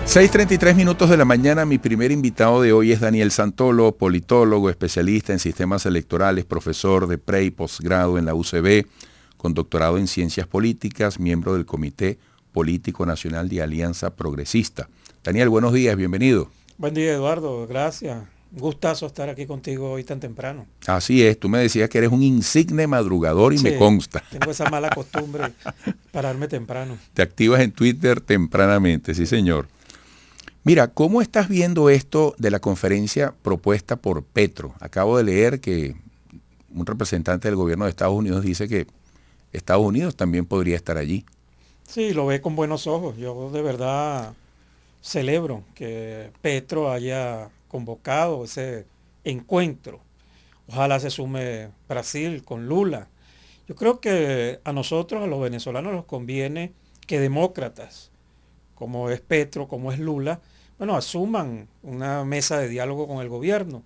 6:33 de la mañana, mi primer invitado de hoy es Daniel Santolo, politólogo, especialista en sistemas electorales, profesor de pre y posgrado en la UCB, con doctorado en ciencias políticas, miembro del Comité Político Nacional de Alianza Progresista. Daniel, buenos días, bienvenido. Buen día, Eduardo, gracias. Un gustazo estar aquí contigo hoy tan temprano. Así es, tú me decías que eres un insigne madrugador y Sí, me consta. tengo esa mala costumbre, pararme temprano. Te activas en Twitter tempranamente, sí señor. Mira, ¿cómo estás viendo esto de la conferencia propuesta por Petro? Acabo de leer que un representante del gobierno de Estados Unidos dice que Estados Unidos también podría estar allí. Sí, lo ve con buenos ojos. Yo de verdad celebro que Petro haya convocado ese encuentro. Ojalá se sume Brasil con Lula. Yo creo que a nosotros, a los venezolanos, nos conviene que demócratas, como es Petro, como es Lula, bueno, asuman una mesa de diálogo con el gobierno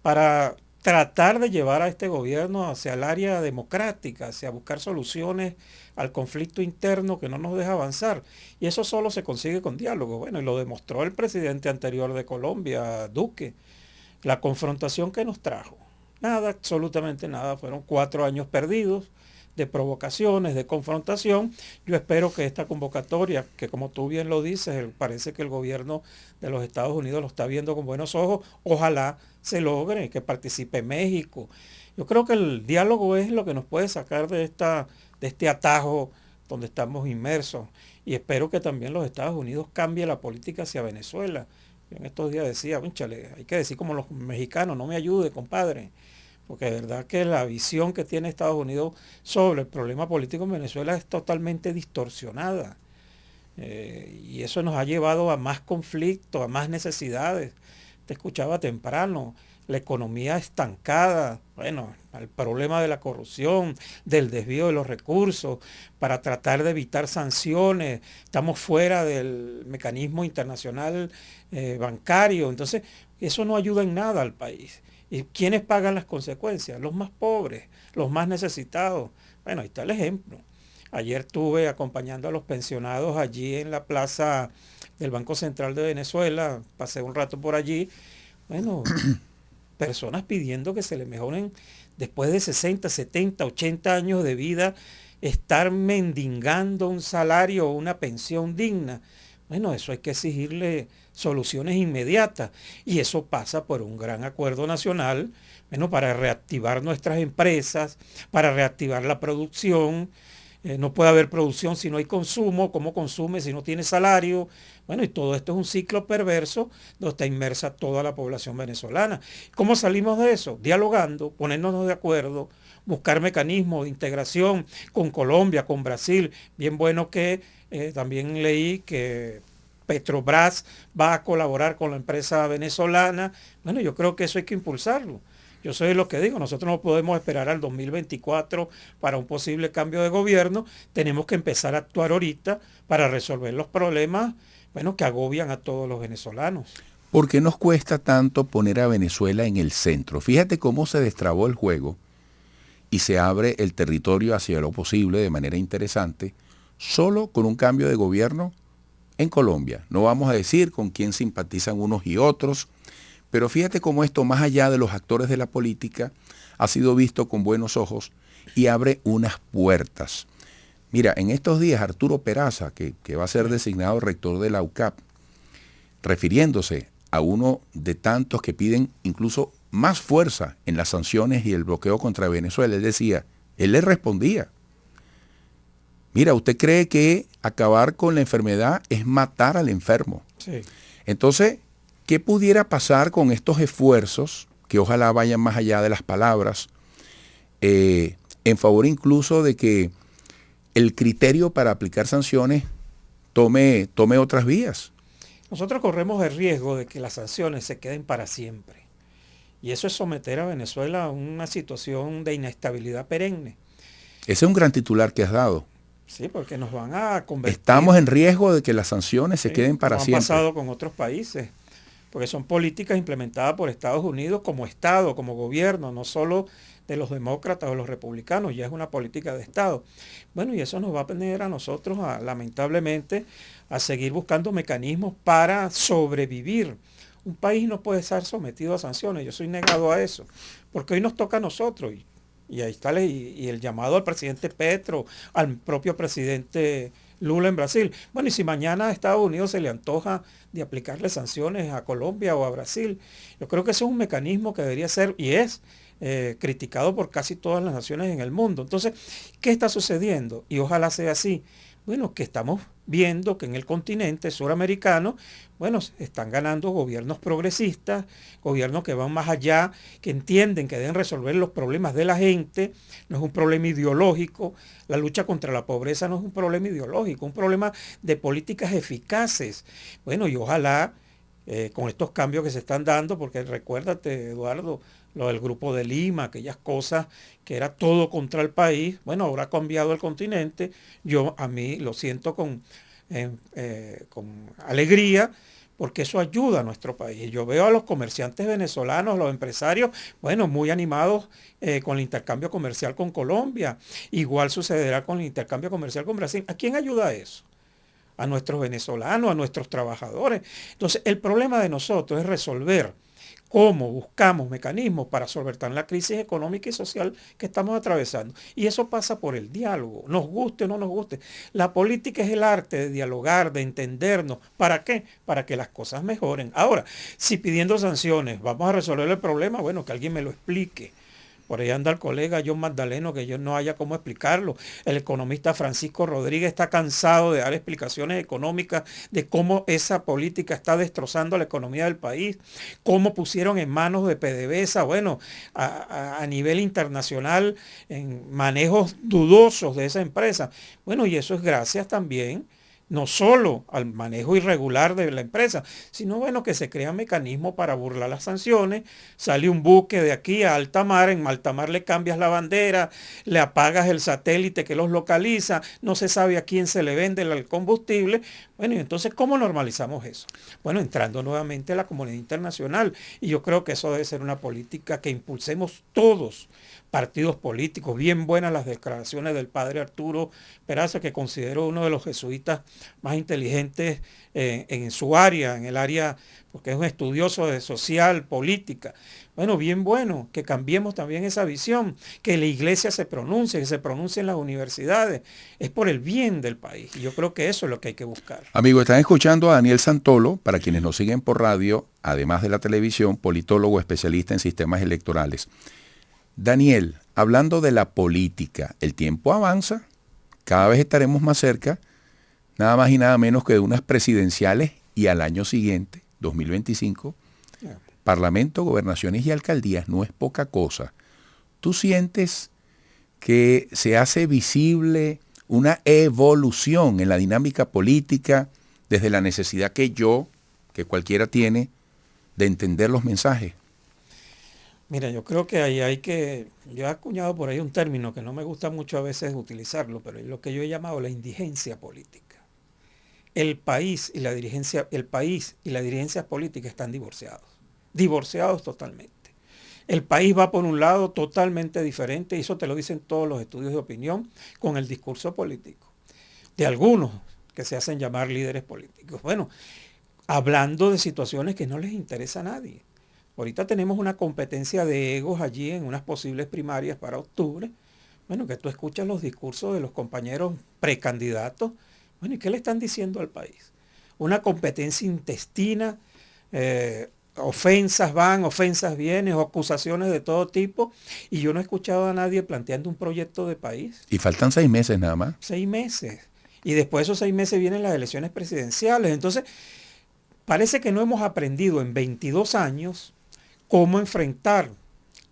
para tratar de llevar a este gobierno hacia el área democrática, hacia buscar soluciones al conflicto interno que no nos deja avanzar. Y eso solo se consigue con diálogo. Bueno, y lo demostró el presidente anterior de Colombia, Duque, la confrontación que nos trajo. Nada, absolutamente nada. Fueron 4 años perdidos de provocaciones, de confrontación. Yo espero que esta convocatoria, que como tú bien lo dices, parece que el gobierno de los Estados Unidos lo está viendo con buenos ojos, ojalá se logre, que participe México. Yo creo que el diálogo es lo que nos puede sacar de este atajo donde estamos inmersos. Y espero que también los Estados Unidos cambie la política hacia Venezuela. Yo en estos días decía, chale, hay que decir como los mexicanos, no me ayude, compadre. Porque de verdad que la visión que tiene Estados Unidos sobre el problema político en Venezuela es totalmente distorsionada. Y eso nos ha llevado a más conflictos, a más necesidades. Te escuchaba temprano, la economía estancada, bueno, el problema de la corrupción, del desvío de los recursos, para tratar de evitar sanciones. Estamos fuera del mecanismo internacional bancario. Entonces, eso no ayuda en nada al país. ¿Y quiénes pagan las consecuencias? Los más pobres, los más necesitados. Bueno, ahí está el ejemplo. Ayer estuve acompañando a los pensionados allí en la plaza del Banco Central de Venezuela, pasé un rato por allí. Bueno, personas pidiendo que se les mejoren después de 60, 70, 80 años de vida, estar mendigando un salario o una pensión digna. Bueno, eso hay que exigirle soluciones inmediatas y eso pasa por un gran acuerdo nacional, bueno, para reactivar nuestras empresas, para reactivar la producción. No puede haber producción si no hay consumo. ¿Cómo consume si no tiene salario? Bueno, y todo esto es un ciclo perverso donde está inmersa toda la población venezolana. ¿Cómo salimos de eso? Dialogando, ponernos de acuerdo, buscar mecanismos de integración con Colombia, con Brasil. Bien bueno que también leí que Petrobras va a colaborar con la empresa venezolana. Bueno, yo creo que eso hay que impulsarlo. Yo soy lo que digo, nosotros no podemos esperar al 2024 para un posible cambio de gobierno, tenemos que empezar a actuar ahorita para resolver los problemas, bueno, que agobian a todos los venezolanos. ¿Por qué nos cuesta tanto poner a Venezuela en el centro? Fíjate cómo se destrabó el juego y se abre el territorio hacia lo posible de manera interesante, solo con un cambio de gobierno en Colombia. No vamos a decir con quién simpatizan unos y otros, pero fíjate cómo esto, más allá de los actores de la política, ha sido visto con buenos ojos y abre unas puertas. Mira, en estos días Arturo Peraza, que va a ser designado rector de la UCAP, refiriéndose a uno de tantos que piden incluso más fuerza en las sanciones y el bloqueo contra Venezuela, él le respondía, mira, ¿usted cree que acabar con la enfermedad es matar al enfermo? Sí. Entonces, ¿qué pudiera pasar con estos esfuerzos, que ojalá vayan más allá de las palabras, en favor incluso de que el criterio para aplicar sanciones tome otras vías? Nosotros corremos el riesgo de que las sanciones se queden para siempre. Y eso es someter a Venezuela a una situación de inestabilidad perenne. Ese es un gran titular que has dado. Sí, porque nos van a convertir. Estamos en riesgo de que las sanciones se queden para como siempre. Ha pasado con otros países, porque son políticas implementadas por Estados Unidos como Estado, como gobierno, no solo de los demócratas o los republicanos, ya es una política de Estado. Bueno, y eso nos va a poner a nosotros, lamentablemente, a seguir buscando mecanismos para sobrevivir. Un país no puede estar sometido a sanciones, yo soy negado a eso, porque hoy nos toca a nosotros. Y ahí está y el llamado al presidente Petro, al propio presidente Lula en Brasil. Bueno, y si mañana a Estados Unidos se le antoja de aplicarle sanciones a Colombia o a Brasil, yo creo que ese es un mecanismo que debería ser y es criticado por casi todas las naciones en el mundo. Entonces, ¿qué está sucediendo? Y ojalá sea así. Bueno, que estamos viendo que en el continente suramericano, bueno, están ganando gobiernos progresistas, gobiernos que van más allá, que entienden que deben resolver los problemas de la gente, no es un problema ideológico, la lucha contra la pobreza no es un problema ideológico, es un problema de políticas eficaces. Bueno, y ojalá con estos cambios que se están dando, porque recuérdate, Eduardo, lo del Grupo de Lima, aquellas cosas que era todo contra el país, bueno, ahora ha cambiado el continente, yo a mí lo siento con alegría, porque eso ayuda a nuestro país. Yo veo a los comerciantes venezolanos, los empresarios, bueno, muy animados con el intercambio comercial con Colombia, igual sucederá con el intercambio comercial con Brasil. ¿A quién ayuda eso? A nuestros venezolanos, a nuestros trabajadores. Entonces, el problema de nosotros es resolver cómo buscamos mecanismos para solventar la crisis económica y social que estamos atravesando. Y eso pasa por el diálogo, nos guste o no nos guste. La política es el arte de dialogar, de entendernos. ¿Para qué? Para que las cosas mejoren. Ahora, si pidiendo sanciones vamos a resolver el problema, bueno, que alguien me lo explique. Por ahí anda el colega John Magdaleno, que yo no haya cómo explicarlo. El economista Francisco Rodríguez está cansado de dar explicaciones económicas de cómo esa política está destrozando la economía del país, cómo pusieron en manos de PDVSA, bueno, a nivel internacional, en manejos dudosos de esa empresa. Bueno, y eso es gracias también no solo al manejo irregular de la empresa, sino bueno, que se crean mecanismos para burlar las sanciones. Sale un buque de aquí a alta mar, en alta mar le cambias la bandera, le apagas el satélite que los localiza, no se sabe a quién se le vende el combustible. Bueno, y entonces, ¿cómo normalizamos eso? Bueno, entrando nuevamente a la comunidad internacional, y yo creo que eso debe ser una política que impulsemos todos, partidos políticos. Bien buenas las declaraciones del padre Arturo Peraza, que considero uno de los jesuitas más inteligentes en su área, en el área, porque es un estudioso de social, política. Bueno, bien bueno, que cambiemos también esa visión, que la iglesia se pronuncie, que se pronuncie en las universidades. Es por el bien del país. Y yo creo que eso es lo que hay que buscar. Amigos, están escuchando a Daniel Santolo, para quienes nos siguen por radio, además de la televisión, politólogo especialista en sistemas electorales. Daniel, hablando de la política, el tiempo avanza, cada vez estaremos más cerca, nada más y nada menos que de unas presidenciales y al año siguiente, 2025, parlamento, gobernaciones y alcaldías, no es poca cosa. ¿Tú sientes que se hace visible una evolución en la dinámica política desde la necesidad que cualquiera tiene, de entender los mensajes? Mira, yo creo que ahí yo he acuñado por ahí un término que no me gusta mucho a veces utilizarlo, pero es lo que yo he llamado la indigencia política. El país y la dirigencia política están divorciados totalmente. El país va por un lado totalmente diferente, y eso te lo dicen todos los estudios de opinión, con el discurso político, de algunos que se hacen llamar líderes políticos. Bueno, hablando de situaciones que no les interesa a nadie. Ahorita tenemos una competencia de egos allí en unas posibles primarias para octubre. Bueno, que tú escuchas los discursos de los compañeros precandidatos. Bueno, ¿y qué le están diciendo al país? Una competencia intestina, ofensas van, ofensas vienen, acusaciones de todo tipo. Y yo no he escuchado a nadie planteando un proyecto de país. Y faltan 6 meses nada más. 6 meses. Y después de esos 6 meses vienen las elecciones presidenciales. Entonces, parece que no hemos aprendido en 22 años cómo enfrentar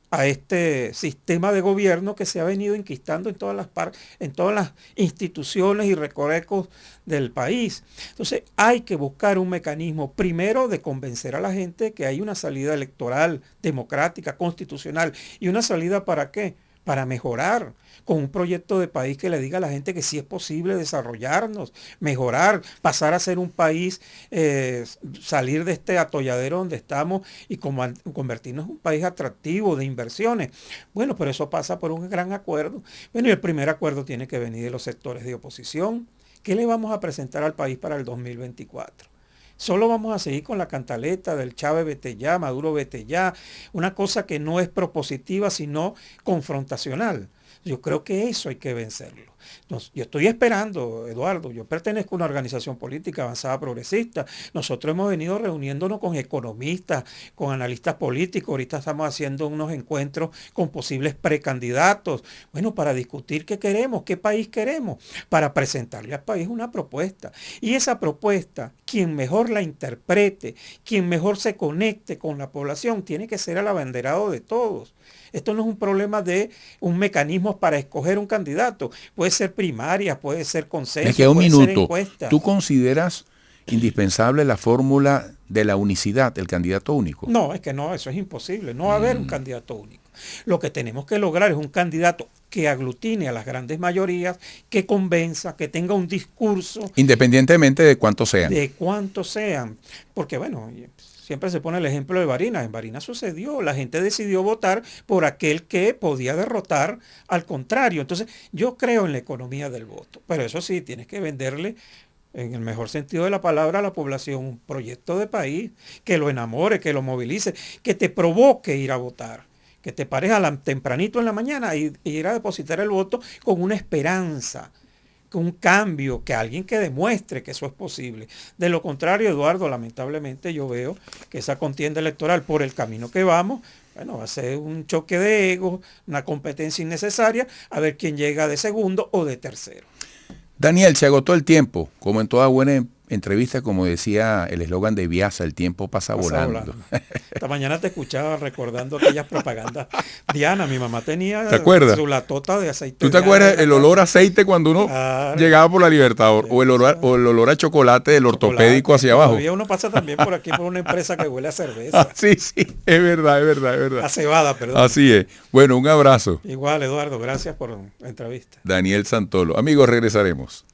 a este sistema de gobierno que se ha venido enquistando en todas las instituciones y recovecos del país. Entonces hay que buscar un mecanismo primero de convencer a la gente que hay una salida electoral, democrática, constitucional. ¿Y una salida para qué? para mejorar, con un proyecto de país que le diga a la gente que sí es posible desarrollarnos, mejorar, pasar a ser un país, salir de este atolladero donde estamos y convertirnos en un país atractivo de inversiones. Bueno, pero eso pasa por un gran acuerdo. Bueno, y el primer acuerdo tiene que venir de los sectores de oposición. ¿Qué le vamos a presentar al país para el 2024? Solo vamos a seguir con la cantaleta del Chávez vete ya, Maduro vete ya, una cosa que no es propositiva, sino confrontacional. Yo creo que eso hay que vencerlo. Entonces, yo estoy esperando, Eduardo, yo pertenezco a una organización política avanzada progresista. Nosotros hemos venido reuniéndonos con economistas, con analistas políticos. Ahorita estamos haciendo unos encuentros con posibles precandidatos. Bueno, para discutir qué queremos, qué país queremos, para presentarle al país una propuesta. Y esa propuesta, quien mejor la interprete, quien mejor se conecte con la población, tiene que ser el abanderado de todos. Esto no es un problema de un mecanismo para escoger un candidato. Puede ser primaria, puede ser consenso, Me queda un puede ser minuto. encuesta. ¿Tú consideras indispensable la fórmula de la unicidad, el candidato único? No, es que no, eso es imposible. No va a haber un candidato único. Lo que tenemos que lograr es un candidato que aglutine a las grandes mayorías, que convenza, que tenga un discurso. Independientemente de cuántos sean. De cuántos sean. Porque bueno, siempre se pone el ejemplo de Barinas. En Barinas sucedió, la gente decidió votar por aquel que podía derrotar al contrario. Entonces, yo creo en la economía del voto, pero eso sí, tienes que venderle, en el mejor sentido de la palabra, a la población un proyecto de país que lo enamore, que lo movilice, que te provoque ir a votar, que te pares tempranito en la mañana y ir a depositar el voto con una esperanza, un cambio, que alguien que demuestre que eso es posible. De lo contrario, Eduardo, lamentablemente yo veo que esa contienda electoral, por el camino que vamos, bueno, va a ser un choque de egos, una competencia innecesaria, a ver quién llega de segundo o de tercero. Daniel, se agotó el tiempo, como en toda buena entrevista, como decía el eslogan de Viasa, el tiempo pasa volando. Esta mañana te escuchaba recordando aquellas propagandas. Diana, mi mamá tenía su latota de aceite. ¿Tú te acuerdas el olor a aceite cuando uno llegaba por la Libertador? O el olor a chocolate del ortopédico hacia abajo. Todavía uno pasa también por aquí por una empresa que huele a cerveza. Sí, es verdad. A cebada, perdón. Así es. Bueno, un abrazo. Igual, Eduardo, gracias por la entrevista. Daniel Santolo. Amigos, regresaremos.